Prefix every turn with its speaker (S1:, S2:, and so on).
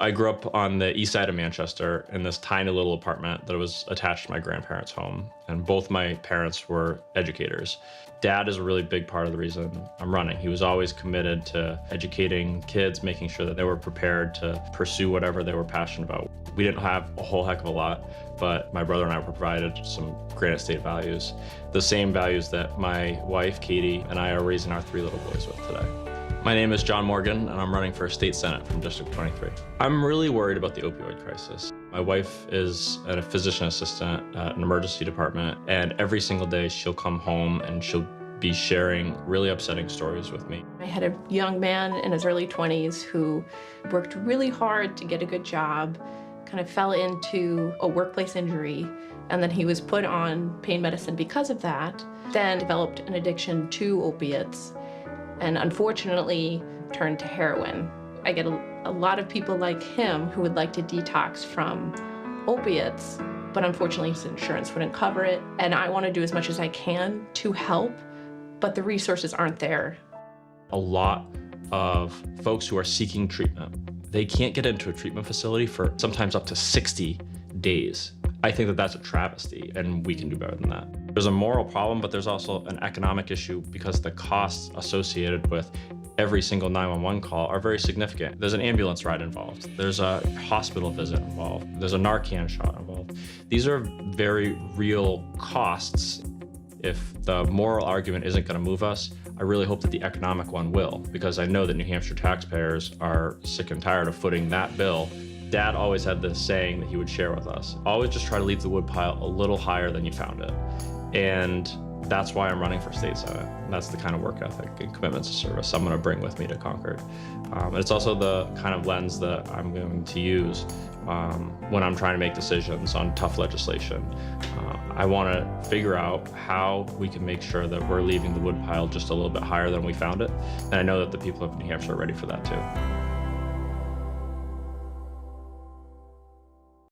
S1: I grew up on the east side of Manchester in this tiny little apartment that was attached to my grandparents' home, and both my parents were educators. Dad is a really big part of the reason I'm running. He was always committed to educating kids, making sure that they were prepared to pursue whatever they were passionate about. We didn't have a whole heck of a lot, but my brother and I provided some Granite State values, the same values that my wife, Katie, and I are raising our 3 little boys with today. My name is John Morgan, and I'm running for state senate from District 23. I'm really worried about the opioid crisis. My wife is a physician assistant at an emergency department, and every single day she'll come home and she'll be sharing really upsetting stories with me.
S2: I had a young man in his early 20s who worked really hard to get a good job, kind of fell into a workplace injury, and then he was put on pain medicine because of that, then developed an addiction to opiates, and unfortunately turned to heroin. I get a lot of people like him who would like to detox from opiates, but unfortunately his insurance wouldn't cover it. And I want to do as much as I can to help, but the resources aren't there.
S1: A lot of folks who are seeking treatment, they can't get into a treatment facility for sometimes up to 60 days. I think that that's a travesty, and we can do better than that. There's a moral problem, but there's also an economic issue because the costs associated with every single 911 call are very significant. There's an ambulance ride involved. There's a hospital visit involved. There's a Narcan shot involved. These are very real costs. If the moral argument isn't going to move us, I really hope that the economic one will, because I know that New Hampshire taxpayers are sick and tired of footing that bill. Dad always had this saying that he would share with us: always just try to leave the woodpile a little higher than you found it. And that's why I'm running for state senate. That's the kind of work ethic and commitment to service I'm going to bring with me to Concord. And it's also the kind of lens that I'm going to use when I'm trying to make decisions on tough legislation. I want to figure out how we can make sure that we're leaving the woodpile just a little bit higher than we found it. And I know that the people of New Hampshire are ready for that too.